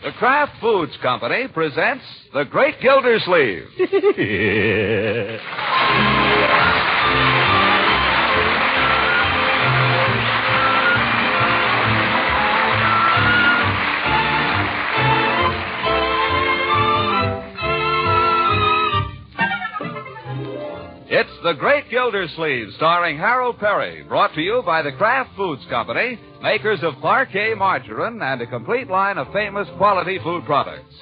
The Kraft Foods Company presents The Great Gildersleeve. It's The Great Gildersleeve, starring Harold Peary, brought to you by the Kraft Foods Company, makers of Parquet margarine and a complete line of famous quality food products.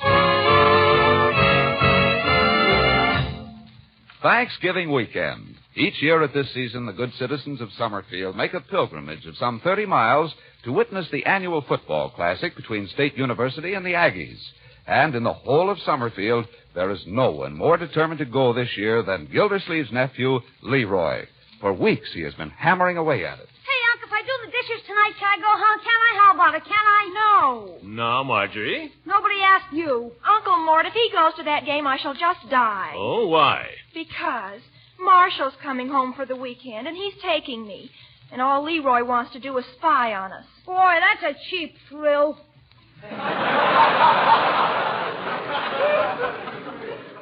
Thanksgiving weekend. Each year at this season, the good citizens of Summerfield make a pilgrimage of some 30 miles to witness the annual football classic between State University and the Aggies. And in the whole of Summerfield, there is no one more determined to go this year than Gildersleeve's nephew, Leroy. For weeks, he has been hammering away at it. Hey, Unc, if I do the dishes tonight, can I go home? Can I? How about it? Can I? No. No, Marjorie. Nobody asked you. Uncle Mort, if he goes to that game, I shall just die. Oh, why? Because Marshall's coming home for the weekend, and he's taking me. And all Leroy wants to do is spy on us. Boy, that's a cheap thrill.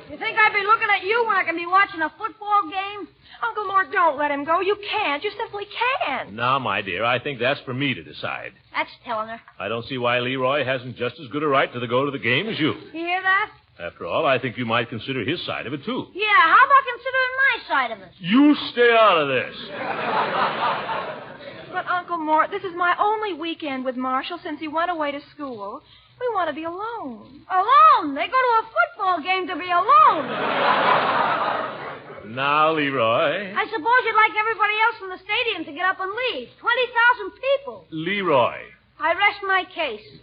You think I'd be looking at you when I can be watching a football game? Uncle Mort, don't let him go. You can't. You simply can't. Now, my dear, I think that's for me to decide. That's telling her. I don't see why Leroy hasn't just as good a right to go to the game as you. You hear that? After all, I think you might consider his side of it, too. Yeah, how about considering my side of it? You stay out of this. But, Uncle Mort, this is my only weekend with Marshall since he went away to school. We want to be alone. Alone? They go to a football game to be alone. Now, Leroy. I suppose you'd like everybody else in the stadium to get up and leave. 20,000 people. Leroy. I rest my case.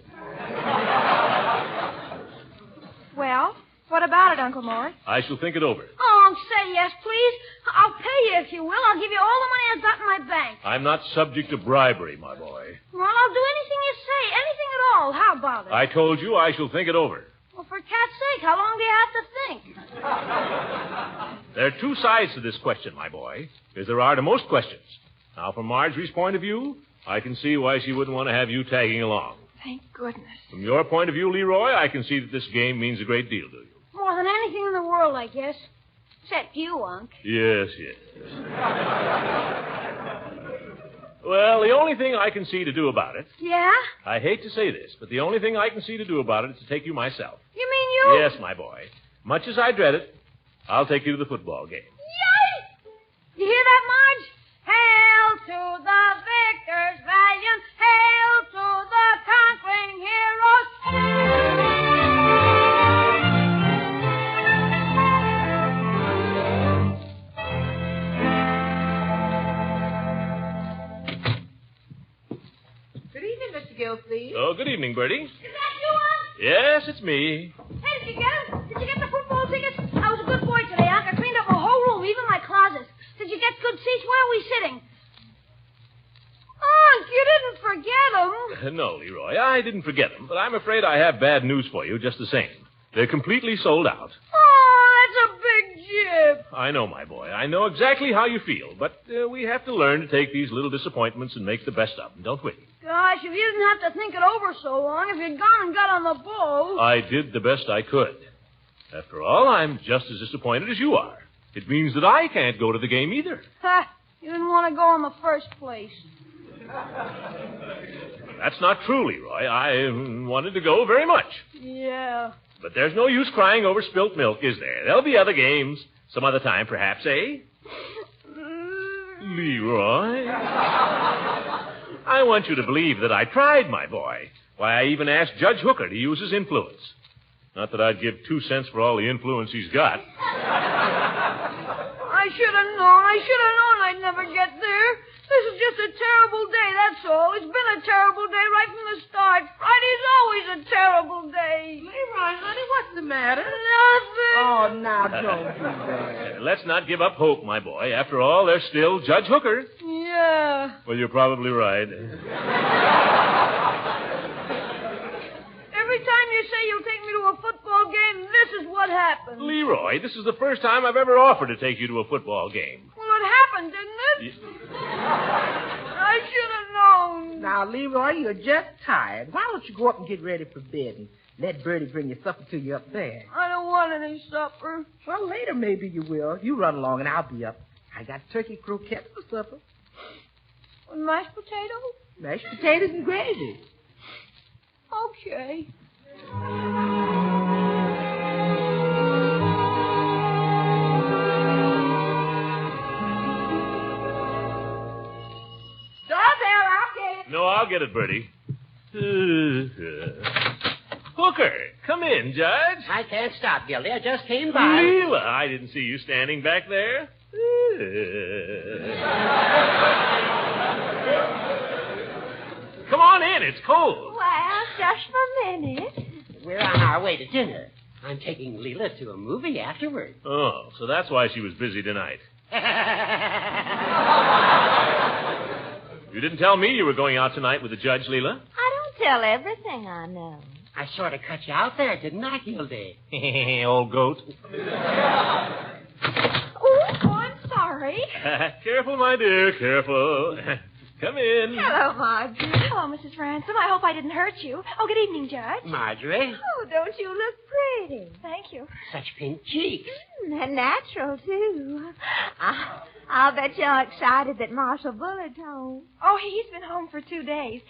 Well, what about it, Uncle Mort? I shall think it over. Oh, say yes, please. I'll pay you if you will. I'll give you all the money I've got in my bank. I'm not subject to bribery, my boy. Well, I'll do anything you say. Anything at all. How about it? I told you I shall think it over. Well, for cat's sake, how long do you have to think? There are two sides to this question, my boy, as there are to most questions. Now, from Marjorie's point of view, I can see why she wouldn't want to have you tagging along. Thank goodness. From your point of view, Leroy, I can see that this game means a great deal to you. More than anything in the world, I guess. Except you, Unc. Yes. Well, the only thing I can see to do about it... Yeah? I hate to say this, but the only thing I can see to do about it is to take you myself. You mean you? Yes, my boy. Much as I dread it, I'll take you to the football game. Yay! You hear that, Marge? Hail to the victors valiant. Hail to the conquering heroes. Good evening, Mr. Gildersleeve. Oh, good evening, Bertie. Is that you, Unc? Yes, it's me. Hey, did you get them? Did you get the football tickets? I was a good boy today, Unc. I cleaned up the whole room, even my closet. Did you get good seats? Where are we sitting? Unc, you didn't forget them. No, Leroy, I didn't forget them, but I'm afraid I have bad news for you just the same. They're completely sold out. Oh, that's a big jip. I know, my boy. I know exactly how you feel, but we have to learn to take these little disappointments and make the best of them, don't we? Gosh, if you didn't have to think it over so long, if you'd gone and got on the ball. I did the best I could. After all, I'm just as disappointed as you are. It means that I can't go to the game either. Ha! You didn't want to go in the first place. That's not true, Leroy. I wanted to go very much. Yeah. But there's no use crying over spilt milk, is there? There'll be other games. Some other time, perhaps, eh? Leroy? I want you to believe that I tried, my boy. Why, I even asked Judge Hooker to use his influence. Not that I'd give 2 cents for all the influence he's got. I should have known. I'd never get there. This is just a terrible day, that's all. It's been a terrible day right from the start. Friday's always a terrible day. Leroy, honey, what's the matter? Nothing. Oh, now, don't do that. Let's not give up hope, my boy. After all, there's still Judge Hooker. Yeah. Well, you're probably right. Every time you say you'll take me to a football game, this is what happens. Leroy, this is the first time I've ever offered to take you to a football game. Well, it happened, didn't it? I should have known. Now, Leroy, you're just tired. Why don't you go up and get ready for bed? And Let Bertie bring your supper to you up there. I don't want any supper. Well, later maybe you will. You run along and I'll be up. I got turkey croquettes for supper. With mashed potatoes? Mashed potatoes and gravy. Okay. Doorbell, I'll get it. No, I'll get it, Bertie. Hooker, come in, Judge. I can't stop, Gildy. I just came by. Leila, I didn't see you standing back there. Come on in, it's cold. Well, just for a minute. We're on our way to dinner. I'm taking Leila to a movie afterward. Oh, so that's why she was busy tonight. You didn't tell me you were going out tonight with the judge, Leila. I don't tell everything I know. I sort of cut you out there, didn't I, Gildy? Old goat. Oh, I'm sorry. Careful, my dear, careful. Come in. Hello, Marjorie. Hello, Mrs. Ransom. I hope I didn't hurt you. Oh, good evening, Judge. Marjorie, Oh, don't you look pretty? Thank you. such pink cheeks. And natural, too. I'll bet you're excited that Marshal Bullard's home. Oh, he's been home for 2 days.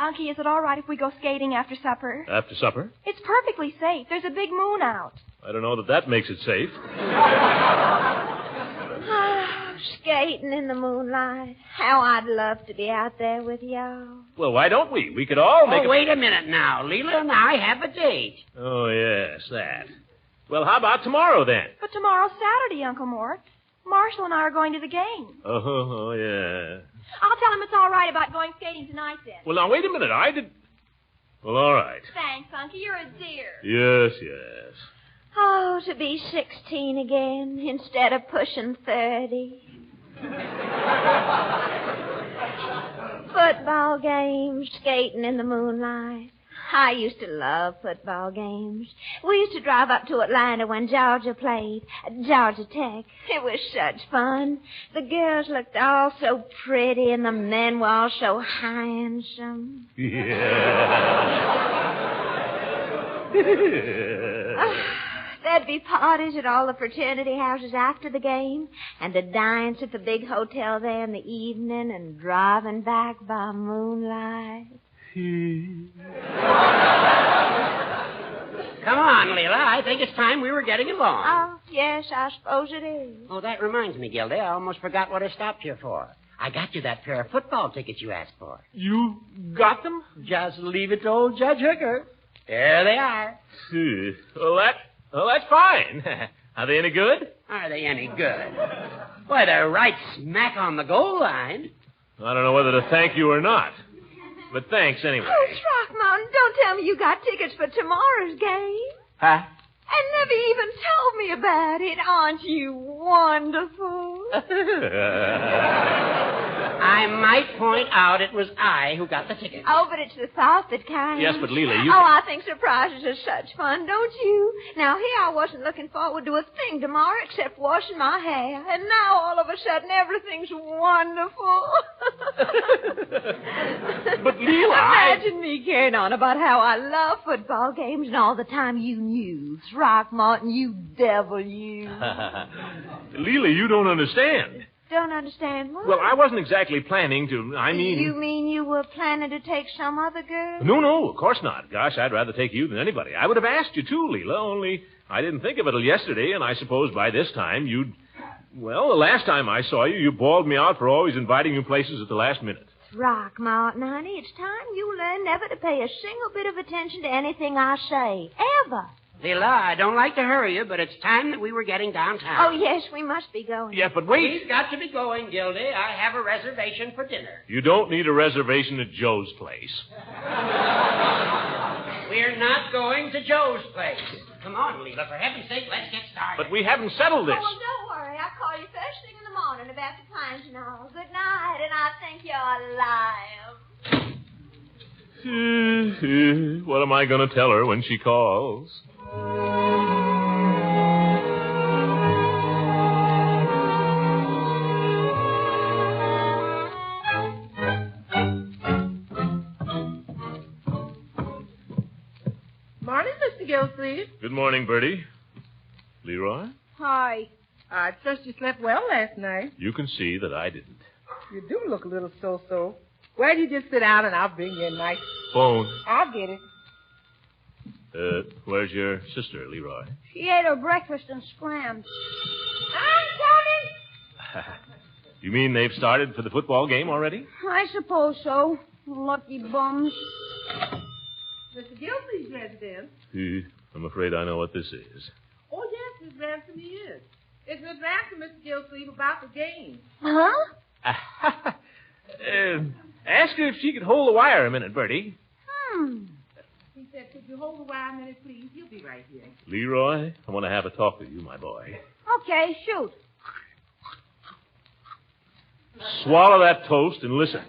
Unky, is it all right if we go skating after supper? After supper? It's perfectly safe. There's a big moon out. I don't know that makes it safe. Skating in the moonlight. How I'd love to be out there with y'all. Well, why don't we? We could all make Oh, wait a minute now. Leila and I have a date. Oh, yes, that. Well, how about tomorrow, then? But tomorrow's Saturday, Uncle Mort. Marshall and I are going to the game. Oh, yeah. I'll tell him it's all right about going skating tonight, then. Well, now, wait a minute. I did... Well, all right. Thanks, Unky. You're a dear. Yes, yes. Oh, to be 16 again instead of pushing 30. Football games, skating in the moonlight. I used to love football games. We used to drive up to Atlanta when Georgia played, Georgia Tech. It was such fun. The girls looked all so pretty and the men were all so handsome. There'd be parties at all the fraternity houses after the game, and a dance at the big hotel there in the evening, and driving back by moonlight. Come on, Leila. I think it's time we were getting along. Oh, yes, I suppose it is. Oh, that reminds me, Gildy. I almost forgot what I stopped here for. I got you that pair of football tickets you asked for. You got them? Just leave it to old Judge Hooker. There they are. Well, that's fine. Are they any good? Are they any good? Why, they're right smack on the goal line. I don't know whether to thank you or not. But thanks anyway. Oh, Throckmorton, don't tell me you got tickets for tomorrow's game. Huh? And never even told me about it. Aren't you wonderful? I might point out it was I who got the ticket. Oh, but it's the thought that counts. Yes, but Leila, you... Oh, I think surprises are such fun, don't you? Now, here I wasn't looking forward to a thing tomorrow except washing my hair. And now, all of a sudden, everything's wonderful. But, Leila, Imagine me carrying on about how I love football games and all the time you knew. Throckmorton, you devil, you. Leila, you don't understand. Don't understand what? Well, I wasn't exactly planning to... You mean you were planning to take some other girl? No, of course not. Gosh, I'd rather take you than anybody. I would have asked you, too, Leila, only I didn't think of it till yesterday, and I suppose by this time you'd... Well, the last time I saw you, you bawled me out for always inviting you places at the last minute. Throckmorton, honey, it's time you learn never to pay a single bit of attention to anything I say. Ever. Leila, I don't like to hurry you, but it's time that we were getting downtown. Oh, yes, we must be going. Yeah, but wait. We've got to be going, Gildy. I have a reservation for dinner. You don't need a reservation at Joe's place. We're not going to Joe's place. Come on, Leila. For heaven's sake, let's get started. But we haven't settled this. Oh, well, don't worry. I'll call you first thing in the morning about the plans and all. Good night, and I think you're lying. What am I going to tell her when she calls? Morning, Mr. Gildersleeve. Good morning, Bertie. Leroy? Hi. I trust you slept well last night. You can see that I didn't. You do look a little so-so. Well, you just sit down and I'll bring you a nice... Phone. I'll get it. Where's your sister, Leroy? She ate her breakfast and scrammed. I'm coming. You mean they've started for the football game already? I suppose so. Lucky bums. Mr. Gildersleeve's residence. I'm afraid I know what this is. Oh, yes, Miss Ransom he is. It's Miss Ransom, Mr. Gildersleeve, about the game. Huh? Ask her if she could hold the wire a minute, Bertie. He said, could you hold the wire a minute, please? He'll be right here. Leroy, I want to have a talk with you, my boy. Okay, shoot. Swallow that toast and listen.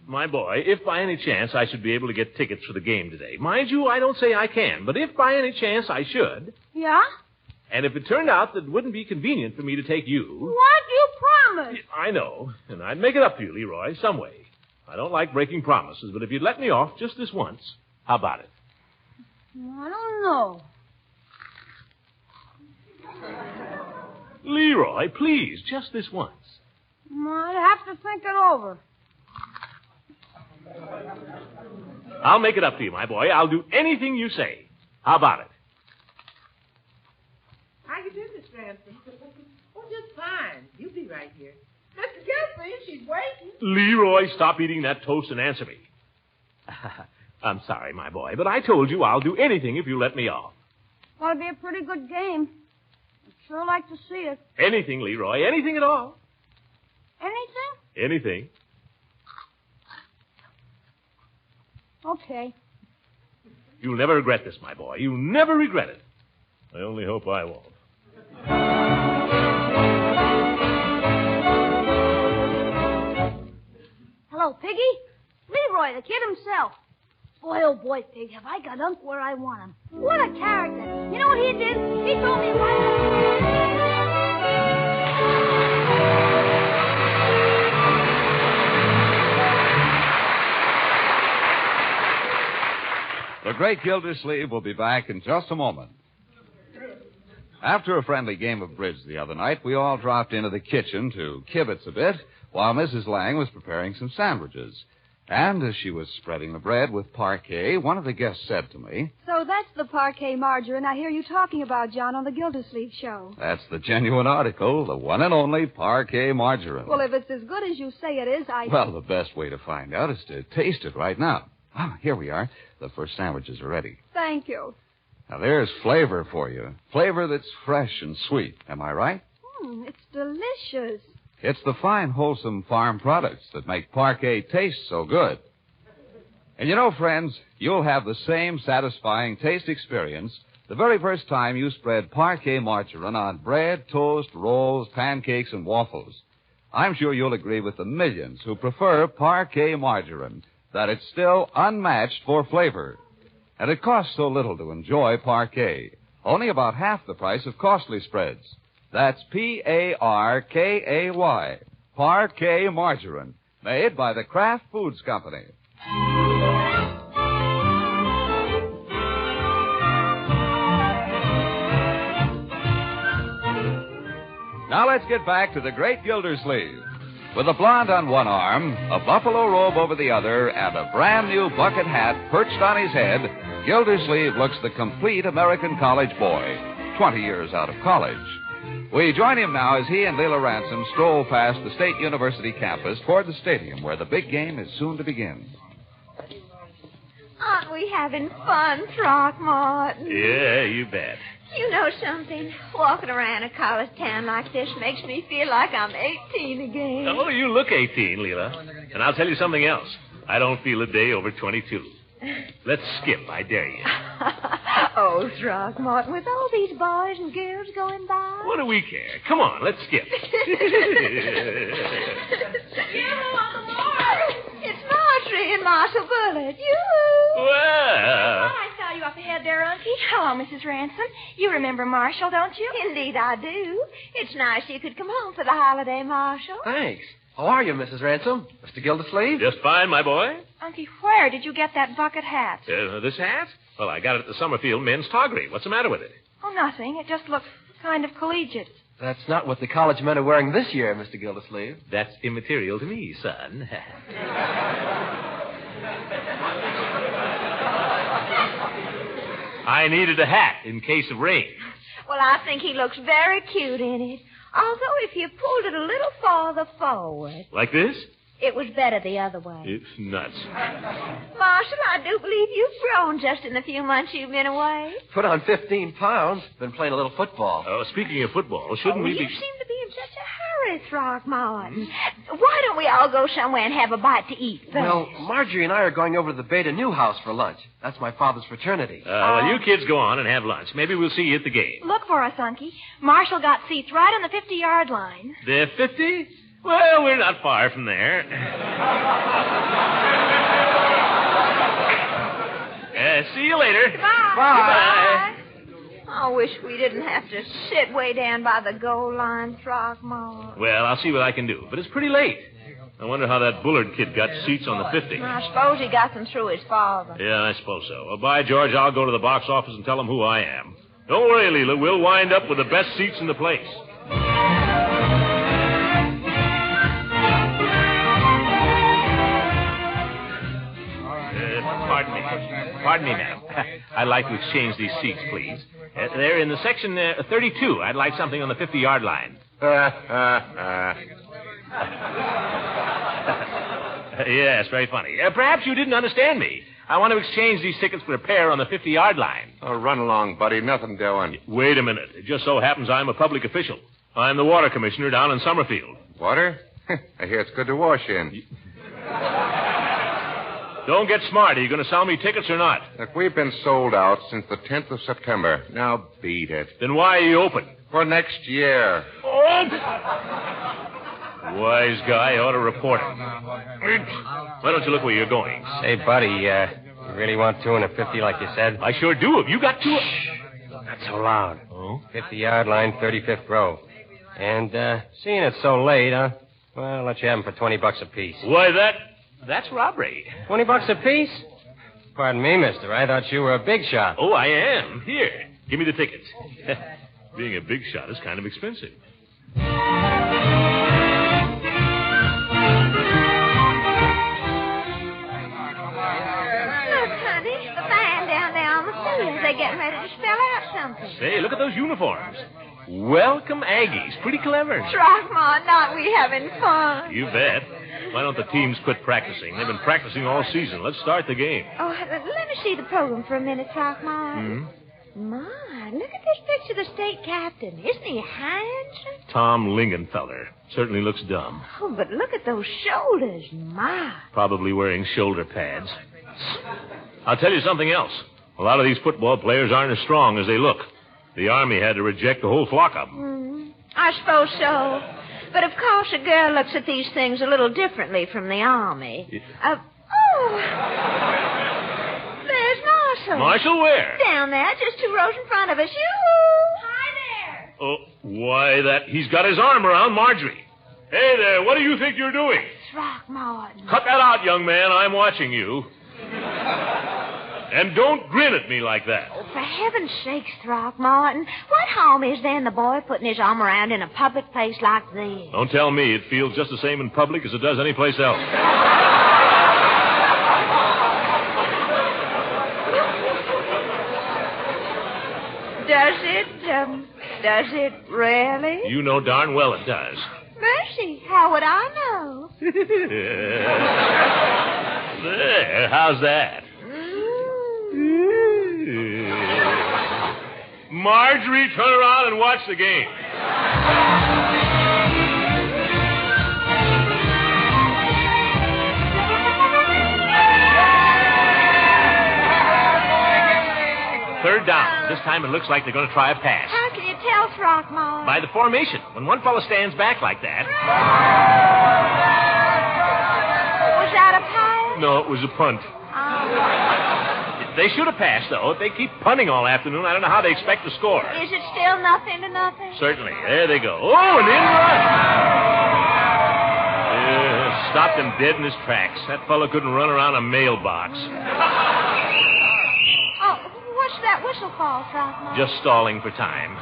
My boy, if by any chance I should be able to get tickets for the game today, mind you, I don't say I can, but if by any chance I should, Yeah? and if it turned out that it wouldn't be convenient for me to take you... What? You promised. I know, and I'd make it up to you, Leroy, some way. I don't like breaking promises, but if you'd let me off just this once, how about it? I don't know. Leroy, please, just this once. I'd have to think it over. I'll make it up to you, my boy. I'll do anything you say. How about it? How you doing, Miss Ransom? Oh, just fine. You'll be right here. Mr. Gildersleeve, she's waiting. Leroy, stop eating that toast and answer me. I'm sorry, my boy, but I told you I'll do anything if you let me off. Ought to be a pretty good game. I'd sure like to see it. Anything, Leroy, anything at all. Anything? Anything. Okay. You'll never regret this, my boy. You'll never regret it. I only hope I won't. Hello, Piggy. Leroy, the kid himself. Boy, oh boy, Pig, have I got Unc where I want him. What a character. You know what he did? He told me The Great Gildersleeve will be back in just a moment. After a friendly game of bridge the other night, we all dropped into the kitchen to kibitz a bit while Mrs. Lang was preparing some sandwiches. And as she was spreading the bread with parquet, one of the guests said to me, So that's the parquet margarine I hear you talking about, John, on the Gildersleeve show. That's the genuine article, the one and only parquet margarine. Well, if it's as good as you say it is, Well, the best way to find out is to taste it right now. Ah, here we are. The first sandwiches are ready. Thank you. Now, there's flavor for you. Flavor that's fresh and sweet. Am I right? It's delicious. It's the fine, wholesome farm products that make parquet taste so good. And you know, friends, you'll have the same satisfying taste experience the very first time you spread parquet margarine on bread, toast, rolls, pancakes, and waffles. I'm sure you'll agree with the millions who prefer parquet margarine, that it's still unmatched for flavor. And it costs so little to enjoy parquet, only about half the price of costly spreads. That's Parkay, parquet margarine, made by the Kraft Foods Company. Now let's get back to the Great Gildersleeve. With a blonde on one arm, a buffalo robe over the other, and a brand new bucket hat perched on his head, Gildersleeve looks the complete American college boy, 20 years out of college. We join him now as he and Leila Ransom stroll past the State University campus toward the stadium where the big game is soon to begin. Aren't we having fun, Throckmorton? Yeah, you bet. You know something? Walking around a college town like this makes me feel like I'm 18 again. Oh, you look 18, Leila. And I'll tell you something else. I don't feel a day over 22. Let's skip, I dare you. Oh, Throckmorton, with all these boys and girls going by. What do we care? Come on, let's skip. It's Marjorie and Marshall Bullitt. Yoo-hoo! Well. I saw you up ahead there, Unky. Hello, Mrs. Ransom. You remember Marshall, don't you? Indeed, I do. It's nice you could come home for the holiday, Marshall. Thanks. How are you, Mrs. Ransom? Mr. Gildersleeve? Just fine, my boy. Unky, where did you get that bucket hat? This hat? Well, I got it at the Summerfield men's toggery. What's the matter with it? Oh, nothing. It just looks kind of collegiate. That's not what the college men are wearing this year, Mr. Gildersleeve. That's immaterial to me, son. I needed a hat in case of rain. Well, I think he looks very cute in it. Although if you pulled it a little farther forward. Like this? It was better the other way. It's nuts. Marshal, I do believe you've grown just in the few months you've been away. Put on 15 pounds. Been playing a little football. Oh, speaking of football, shouldn't we be... You seem to be in such a hurry, Throckmorton. Why don't we all go somewhere and have a bite to eat first? Well, Marjorie and I are going over to the Beta Newhouse for lunch. That's my father's fraternity. Well, you kids go on and have lunch. Maybe we'll see you at the game. Look for us, Unky. Marshall got seats right on the 50-yard line. The 50? Well, we're not far from there. See you later. Bye. I wish we didn't have to sit way down by the goal line, Throckmorton. Well, I'll see what I can do. But it's pretty late. I wonder how that Bullard kid got seats on the 50. I suppose he got them through his father. Yeah, I suppose so. Well, by George, I'll go to the box office and tell them who I am. Don't worry, Leila. We'll wind up with the best seats in the place. Pardon me, ma'am. I'd like to exchange these seats, please. They're in the section 32. I'd like something on the 50-yard line. Yes, very funny. Perhaps you didn't understand me. I want to exchange these tickets for a pair on the 50-yard line. Oh, run along, buddy. Nothing doing. Wait a minute. It just so happens I'm a public official. I'm the water commissioner down in Summerfield. Water? I hear it's good to wash in. Don't get smart. Are you going to sell me tickets or not? Look, we've been sold out since the 10th of September. Now beat it. Then why are you open? For next year. Oh! Wise guy ought to report it. Why don't you look where you're going? Say, buddy, you really want two and a 50 like you said? I sure do. Have you got two? Not so loud. Oh? 50-yard line, 35th row. And, seeing it's so late, well, I'll let you have them for $20 apiece. Why, that's robbery. $20 apiece? Pardon me, mister. I thought you were a big shot. Oh, I am. Here, give me the tickets. Being a big shot is kind of expensive. Look, honey, the band down there on the field. They're getting ready to spell out something. Say, look at those uniforms. Welcome, Aggies. Pretty clever. Throckmorton, aren't we having fun? You bet. Why don't the teams quit practicing? They've been practicing all season. Let's start the game. Oh, let me see the program for a minute, Throckmorton. My, look at this picture of the state captain. Isn't he handsome? Tom Lingenfeller. Certainly looks dumb. Oh, but look at those shoulders. My. Probably wearing shoulder pads. I'll tell you something else. A lot of these football players aren't as strong as they look. The Army had to reject a whole flock of them. I suppose so. But, of course, a girl looks at these things a little differently from the Army. There's Marshall. Marshall where? Down there, just 2 rows in front of us. Yoo-hoo! Hi there. Oh, why, he's got his arm around Marjorie. Hey there, what do you think you're doing? Throckmorton. Cut that out, young man. I'm watching you. And don't grin at me like that. Oh, for heaven's sakes, Throckmorton. What harm is there in the boy putting his arm around in a public place like this? Don't tell me. It feels just the same in public as it does anyplace else. Does it really? You know darn well it does. Mercy, how would I know? There, how's that? Marjorie, turn around and watch the game. Third down. This time it looks like they're going to try a pass. How can you tell, Throckmorton? By the formation. When one fellow stands back like that. Was that a pass? No, it was a punt. They should have passed, though. If they keep punting all afternoon, I don't know how they expect to score. Is it still 0-0? Certainly. There they go. Oh, an in run. stopped him dead in his tracks. That fellow couldn't run around a mailbox. Oh, what's that whistle for, Throckmorton? Just stalling for time.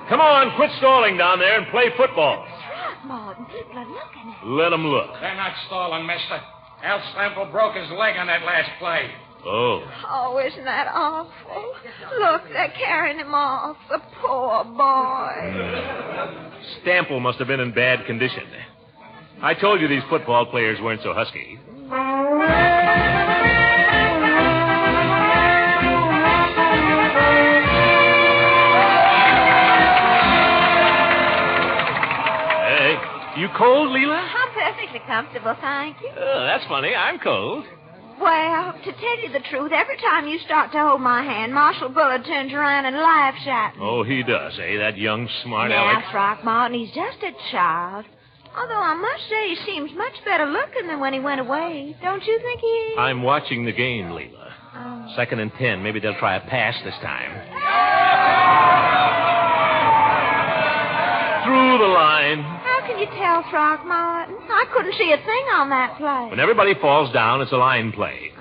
Come on, quit stalling down there and play football. Throckmorton, people are looking at Let them look. They're not stalling, mister. Al Stample broke his leg on that last play. Oh. Oh, isn't that awful? Look, they're carrying him off. The poor boy. Stample must have been in bad condition. I told you these football players weren't so husky. Hey, you cold, Leila? I'm perfectly comfortable, thank you. That's funny. I'm cold. Well, to tell you the truth, every time you start to hold my hand, Marshal Bullard turns around and laughs at me. Oh, he does, eh? That young smart Now, aleck. Throckmorton, he's just a child. Although I must say he seems much better looking than when he went away. Don't you think he is? I'm watching the game, Leila. Oh. 2nd and 10. Maybe they'll try a pass this time. Through the line. How can you tell, Throckmorton? I couldn't see a thing on that play. When everybody falls down, it's a line play.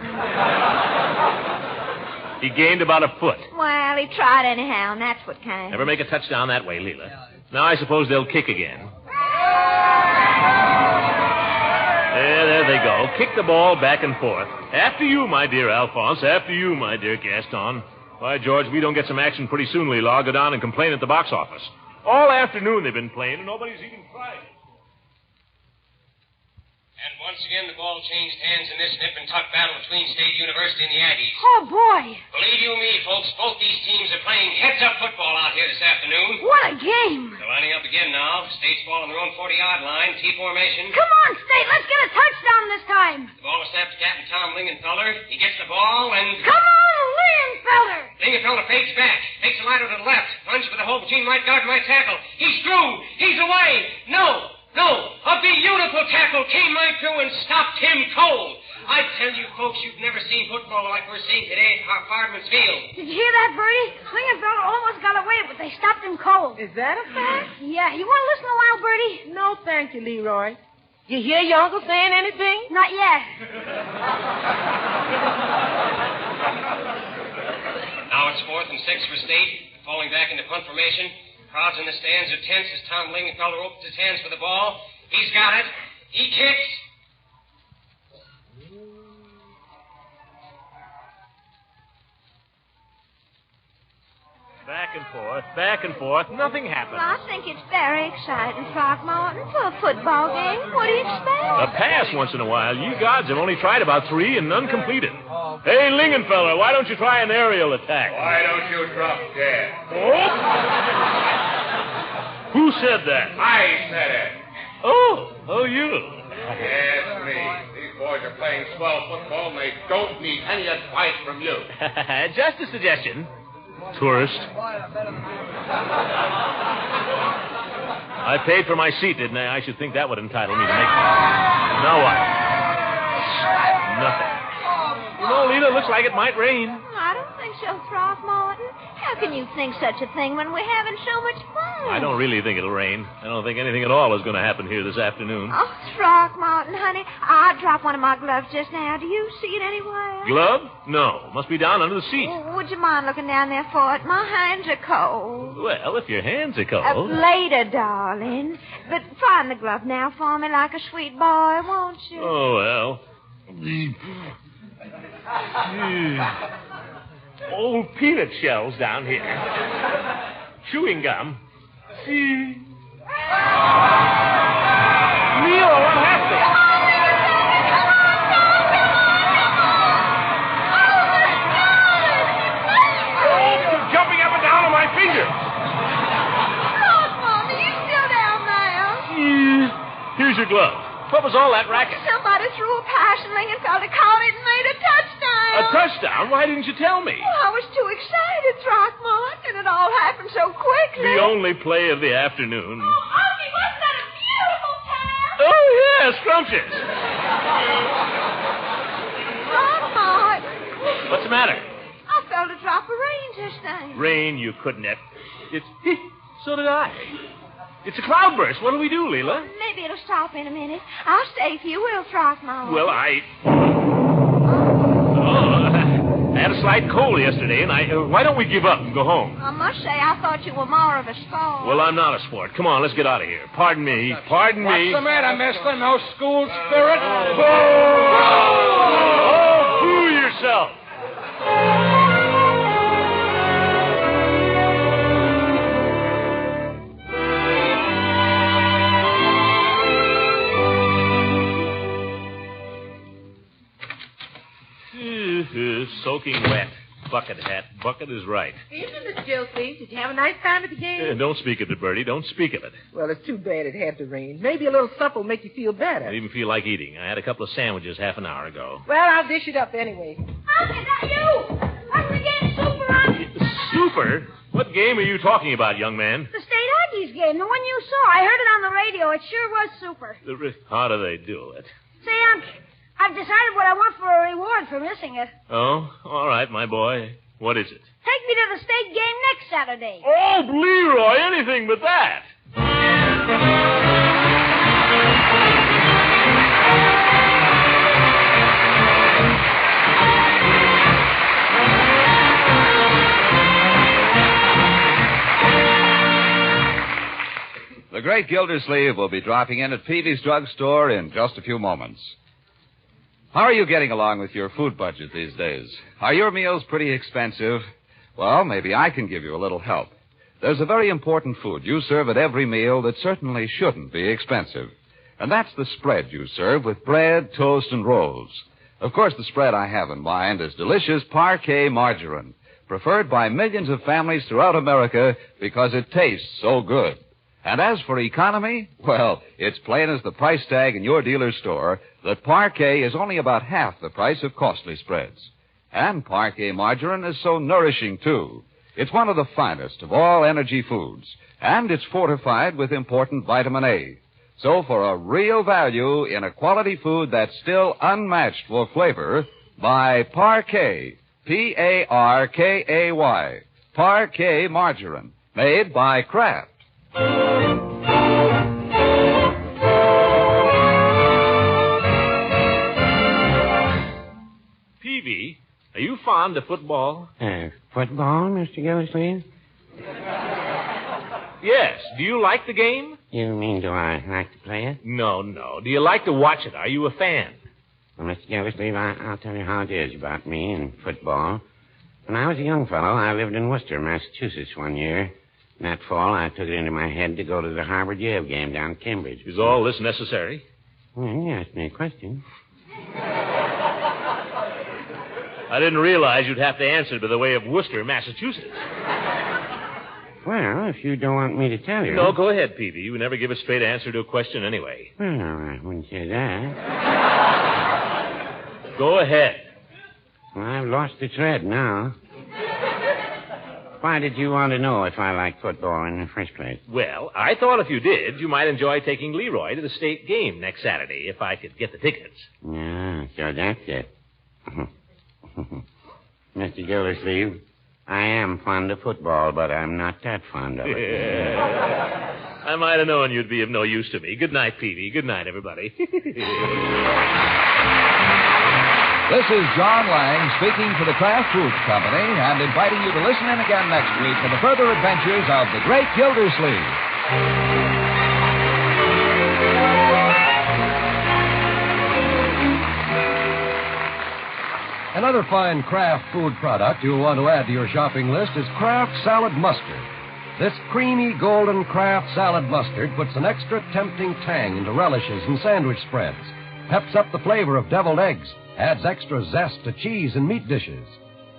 He gained about a foot. Well, he tried anyhow, and that's what counts. Never make a touchdown that way, Leila. Now I suppose they'll kick again. There they go. Kick the ball back and forth. After you, my dear Alphonse. After you, my dear Gaston. Why, George, we don't get some action pretty soon, Leila. I'll go down and complain at the box office. All afternoon they've been playing, and nobody's even tried. And once again, the ball changed hands in this nip and tuck battle between State University and the Aggies. Oh, boy. Believe you me, folks, both these teams are playing heads-up football out here this afternoon. What a game. They're lining up again now. State's ball on their own 40-yard line, T formation. Come on, State. Let's get a touchdown this time. The ball was snapped to Captain Tom Lingenfeller. He gets the ball and... Come on, Lingenfeller. Lingenfeller fades back, takes a line to the left, plunges for the hole between right guard and right tackle. He's through. He's away. No. A beautiful tackle came right through and stopped him cold. I tell you, folks, you've never seen football like we're seeing today at Fireman's Field. Did you hear that, Bertie? Lingenfeller almost got away, but they stopped him cold. Is that a fact? Yeah. You want to listen a while, Bertie? No, thank you, Leroy. You hear your uncle saying anything? Not yet. Now it's 4th and 6 for State, falling back into punt formation. Crowds in the stands are tense as Tom Lingenfeller opens his hands for the ball. He's got it. He kicks. Back and forth. Nothing happened. Well, I think it's very exciting, Throckmorton, for a football game. What do you expect? A pass once in a while. Ye gods, I've only tried about 3 and none completed. Hey, Lingenfeller, why don't you try an aerial attack? Why don't you drop dead? Oh? Who said that? I said it. Oh, you. Yes, me. These boys are playing swell football, and they don't need any advice from you. Just a suggestion. Tourist. I paid for my seat, didn't I? I should think that would entitle me to make... Now what? Nothing. You know, Leila, looks like it might rain. I don't think so, Throckmorton. How can you think such a thing when we're having so much fun? I don't really think it'll rain. I don't think anything at all is going to happen here this afternoon. Oh, Throckmorton, honey, I dropped one of my gloves just now. Do you see it anywhere? Glove? No. Must be down under the seat. Would you mind looking down there for it? My hands are cold. Well, if your hands are cold... Later, darling. But find the glove now for me like a sweet boy, won't you? Oh, well. Old peanut shells down here. Chewing gum. Neil, what happened? Jumping up and down on my fingers. Throckmorton, are you still down there? Here's your glove. What was all that racket? Somebody threw a pass and Lingenfeller caught it and made a touchdown. A touchdown? Why didn't you tell me? Well, I was too excited, Throckmorton, and it all happened so quickly. The only play of the afternoon. Oh, Unky, wasn't that a beautiful pass? Oh, yeah, scrumptious. Throckmorton. What's the matter? I felt a drop of rain just then. Rain, you couldn't have. So did I. It's a cloudburst. What'll we do, Leila? Maybe it'll stop in a minute. I'll stay if you will, Throckmorton. Well, I had a slight cold yesterday, and why don't we give up and go home? I must say, I thought you were more of a sport. Well, I'm not a sport. Come on, let's get out of here. Pardon me. Pardon me. What's the matter, mister? No school spirit? Oh, fool yourself. Soaking wet. Bucket hat. Bucket is right. Evening, Miss Gildersleeve. Did you have a nice time at the game? Don't speak of it, Bertie. Don't speak of it. Well, it's too bad it had to rain. Maybe a little supper will make you feel better. I even feel like eating. I had a couple of sandwiches half an hour ago. Well, I'll dish it up anyway. Unc, is that you? Wasn't the game super on? Super? What game are you talking about, young man? The State Aggies game, the one you saw. I heard it on the radio. It sure was super. How do they do it? Say, Unc, I've decided what I want for a reward for missing it. Oh, all right, my boy. What is it? Take me to the state game next Saturday. Oh, Leroy, anything but that. The Great Gildersleeve will be dropping in at Peavy's drugstore in just a few moments. How are you getting along with your food budget these days? Are your meals pretty expensive? Well, maybe I can give you a little help. There's a very important food you serve at every meal that certainly shouldn't be expensive. And that's the spread you serve with bread, toast, and rolls. Of course, the spread I have in mind is delicious parquet margarine, preferred by millions of families throughout America because it tastes so good. And as for economy, well, it's plain as the price tag in your dealer's store that parquet is only about half the price of costly spreads. And parquet margarine is so nourishing, too. It's one of the finest of all energy foods, and it's fortified with important vitamin A. So for a real value in a quality food that's still unmatched for flavor, buy Parquet, P-A-R-K-A-Y, Parquet margarine, made by Kraft. Peavy, are you fond of football? Football, Mr. Gildersleeve? Yes. Do you like the game? You mean, do I like to play it? No. Do you like to watch it? Are you a fan? Well, Mr. Gildersleeve, I'll tell you how it is about me and football. When I was a young fellow, I lived in Worcester, Massachusetts one year. That fall, I took it into my head to go to the Harvard Yale game down at Cambridge. Is all this necessary? Well, you asked me a question. I didn't realize you'd have to answer by the way of Worcester, Massachusetts. Well, if you don't want me to tell you. No, go ahead, Peavy. You never give a straight answer to a question anyway. Well, I wouldn't say that. Go ahead. Well, I've lost the thread now. Why did you want to know if I like football in the first place? Well, I thought if you did, you might enjoy taking Leroy to the state game next Saturday, if I could get the tickets. Yeah, so that's it. Mr. Gildersleeve, I am fond of football, but I'm not that fond of it. I might have known you'd be of no use to me. Good night, Peavy. Good night, everybody. This is John Lang speaking for the Kraft Foods Company and inviting you to listen in again next week for the further adventures of the Great Gildersleeve. Another fine Kraft food product you'll want to add to your shopping list is Kraft Salad Mustard. This creamy, golden Kraft salad mustard puts an extra tempting tang into relishes and sandwich spreads, peps up the flavor of deviled eggs, adds extra zest to cheese and meat dishes.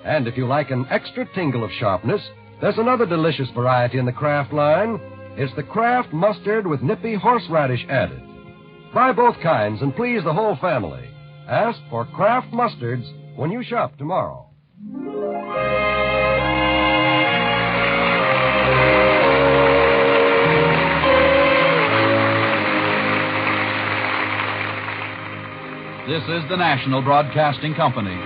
And if you like an extra tingle of sharpness, there's another delicious variety in the Kraft line. It's the Kraft mustard with nippy horseradish added. Buy both kinds and please the whole family. Ask for Kraft mustards when you shop tomorrow. This is the National Broadcasting Company.